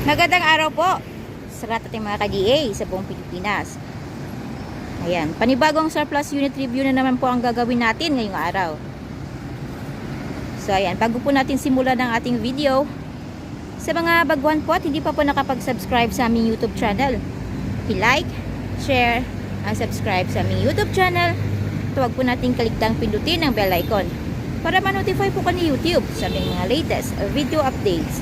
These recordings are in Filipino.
Magandang araw po sa lahat ating mga ka-GA sa buong Pilipinas. Ayan, panibagong surplus unit review na naman po ang gagawin natin ngayong araw. So ayan, bago po natin simulan ang ating video, sa mga baguhan po at hindi pa po nakapag-subscribe sa aming YouTube channel, i-like, share, and subscribe sa aming YouTube channel. Huwag po natin kaligtang pindutin ang bell icon para ma-notify po ka ni YouTube sa aming mga latest video updates.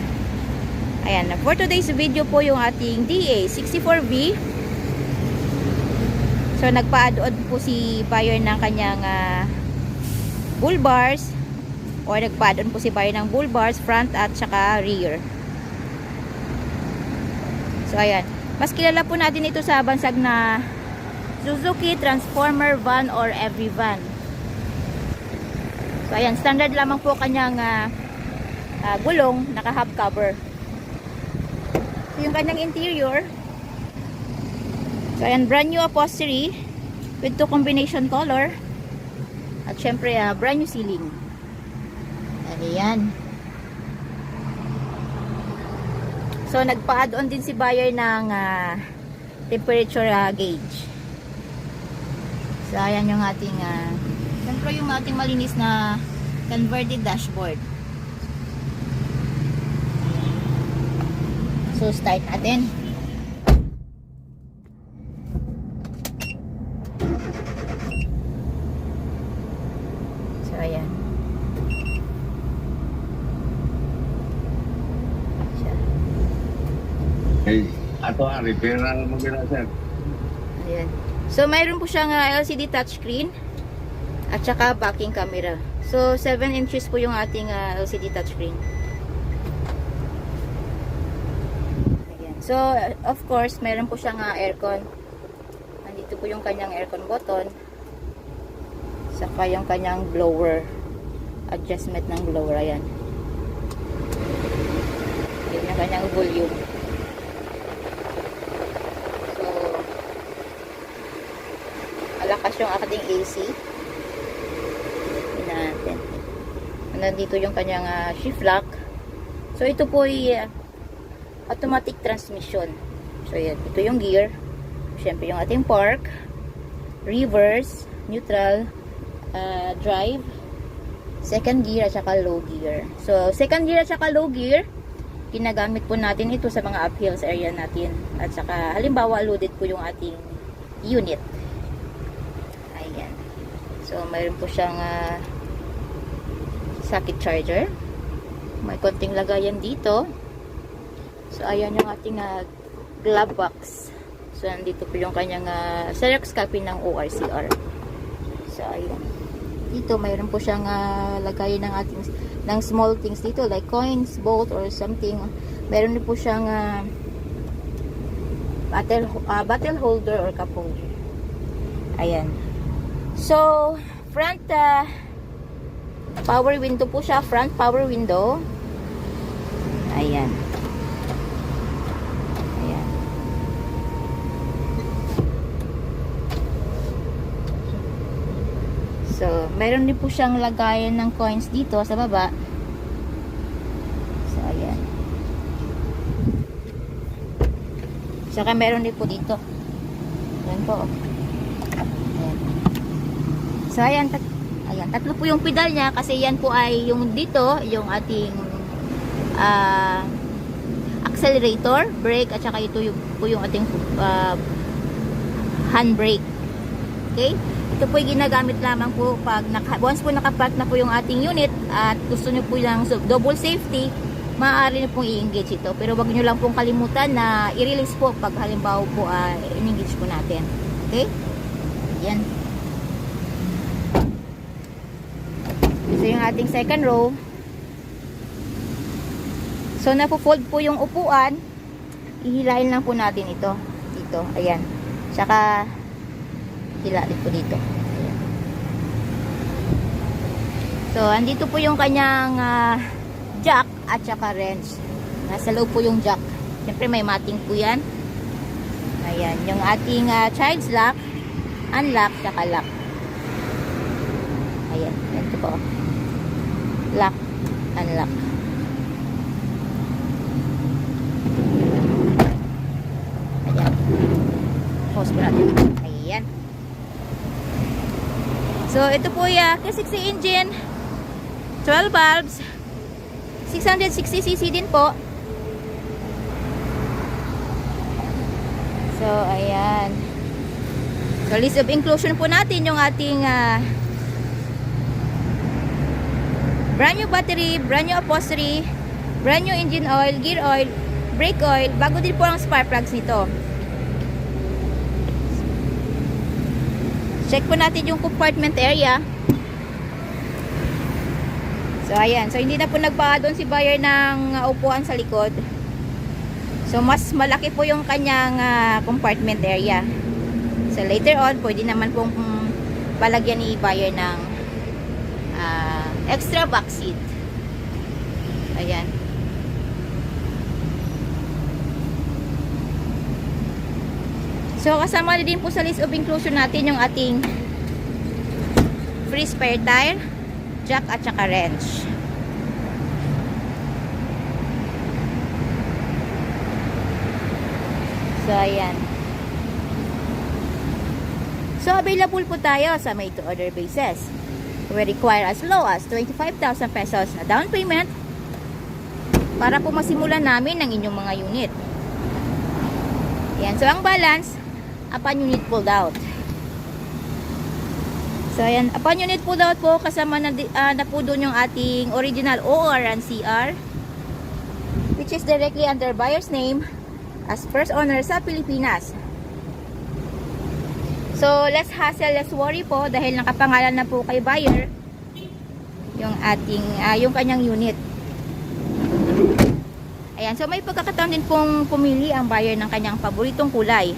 Ayan, for today's video po yung ating DA64V. So nagpa-add-on po si buyer ng kanyang bull bars, or nagpa-add-on po si buyer ng bull bars front at saka rear. So ayan, mas kilala po natin ito sa bansag na Suzuki Transformer Van or Every Van. So ayan, standard lamang po kanyang gulong, naka half cover. Yung kanyang interior, so ayan, brand new upholstery with 2 combination color at syempre brand new ceiling. Ayan. So nagpa-add-on din si buyer ng temperature gauge. So ayan yung ating syempre yung ating malinis na converted dashboard. So, start natin. So, ayan. Siya. Hey, ato repair na mo gina sir. Ayan. So, mayroon po siyang LCD touchscreen at saka backing camera. So, 7 inches po yung ating LCD touchscreen. So, of course, meron po siyang aircon. Nandito po yung kanyang aircon button. Saka yung kanyang blower. Adjustment ng blower. Ayan. Yun yung kanyang volume. So, malakas yung ating AC. Yun natin. Nandito yung kanyang shift lock. So, ito po ay automatic transmission. So yan, ito yung gear. Siyempre yung ating park, reverse, neutral, drive, second gear at saka low gear. So second gear at saka low gear, ginagamit po natin ito sa mga uphills area natin. At saka halimbawa loaded po yung ating unit. Ayan. So mayroon po siyang socket charger. May konting lagayan dito. So, ayan yung ating glove box. So, nandito po yung kanyang Xerox copy ng ORCR. So, ayan. Dito, mayroon po siyang lagayan ng ating ng small things dito, like coins, bolt, or something. Meron din po siyang bottle holder or cup holder. Ayan. So, front power window po siya. Front power window. Ayan. So, meron din po siyang lagayan ng coins dito sa baba. So, ayan. Saka meron din po dito. Ayan po. Ayan. So, ayan. Ayan. Tatlo po yung pedal niya kasi yan po ay yung dito, yung ating accelerator, brake, at saka ito po yung ating handbrake. Okay? Ito po ay ginagamit lamang po pag once po nakapark na po yung ating unit at gusto nyo po yung double safety, maaari nyo pong i-engage ito. Pero wag nyo lang pong kalimutan na i-release po pag halimbawa po in-engage po natin. Okay? Yan. So yung ating second row. So napo-fold po yung upuan. Ihilain lang po natin ito. Dito. Ayan. Tsaka hilain po dito. Ayan. So, andito po yung kanyang jack at saka wrench. Nasa loob po yung jack. Siyempre may mating po yan. Ayan. Yung ating child's lock, unlock, saka lock. Ayan. Ito po. Lock, unlock. Ayan. So, ito po yung K60 engine. 12 valves. 660cc din po. So, ayan. So, list of inclusion po natin yung ating brand new battery, brand new upholstery, brand new engine oil, gear oil, brake oil. Bago din po ang spark plugs nito. Check po natin yung compartment area. So, ayan. So, hindi na po nagpa-add-on si buyer ng upuan sa likod. So, mas malaki po yung kanyang compartment area. So, later on, pwede naman pong palagyan ni buyer ng extra back seat. Ayan. So, kasama din po sa list of inclusion natin yung ating free spare tire, jack at saka wrench. So, ayan. So, available po tayo sa made to order basis. We require as low as 25,000 pesos na down payment para po masimulan namin ang inyong mga unit. Ayan. So, ang balance upon unit pulled out. So, ayan. Upon unit pulled out po, kasama na po doon yung ating original OR and CR, which is directly under buyer's name as first owner sa Pilipinas. So, less hassle, less worry po dahil nakapangalan na po kay buyer yung ating, yung kanyang unit. Ayan. So, may pagkakataon din pong pumili ang buyer ng kanyang paboritong kulay.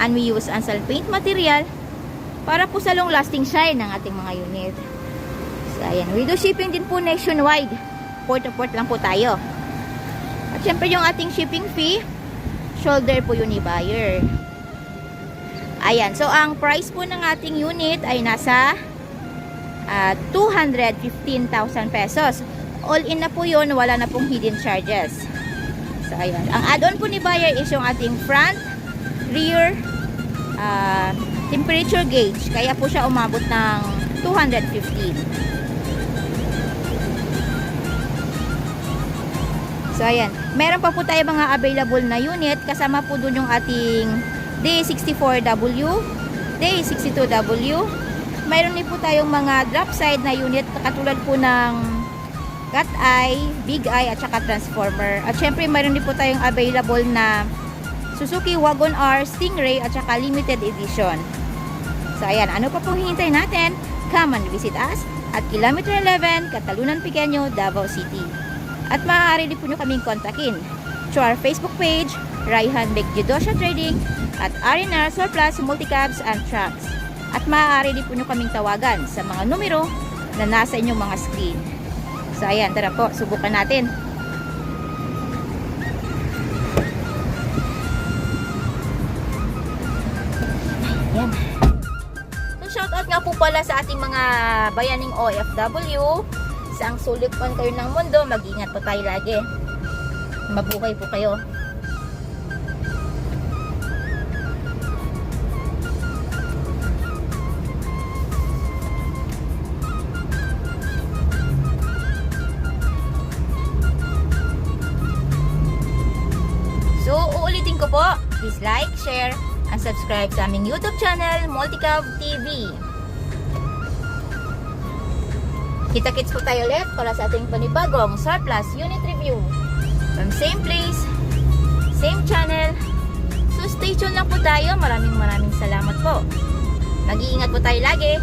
And we use Ansal paint material para po sa long lasting shine ng ating mga unit. So, ayan. We do shipping din po nationwide. Port to port lang po tayo. At syempre yung ating shipping fee, shoulder po yun ni buyer. Ayan. So, ang price po ng ating unit ay nasa 215,000 pesos. All in na po yun. Wala na pong hidden charges. So, ayan. Ang add-on po ni buyer is yung ating front, rear, temperature gauge. Kaya po siya umabot ng 215. So, ayan. Meron pa po tayo mga available na unit. Kasama po dun yung ating D64W, D62W. Mayroon din po tayong mga drop side na unit katulad po ng cat eye, big eye at saka transformer. At syempre mayroon din po tayong available na Suzuki Wagon R, Stingray at saka limited edition. So ayan, ano pa pong hihintay natin? Come and visit us at Kilometer 11, Catalunan Pequeño, Davao City. At maaari din po nyo kaming kontakin through our Facebook page, Raihan Begjedosha Trading at RNR Surplus Multicabs and Trucks. At maaari din po nyo kaming tawagan sa mga numero na nasa inyong mga screen. So ayan, tara po, subukan natin. Ayan. So shoutout nga po pala sa ating mga bayaning OFW. Saang sulit man kayo ng mundo, mag-ingat po tayo lagi. Mabuhay po kayo. So, uulitin ko po, please like, share, and subscribe sa aming YouTube channel, Multicab TV. Kita-kits po tayo ulit para sa ating panibagong surplus unit review. From same place, same channel. So, stay tuned lang po tayo. Maraming salamat po. Mag-iingat po tayo lagi.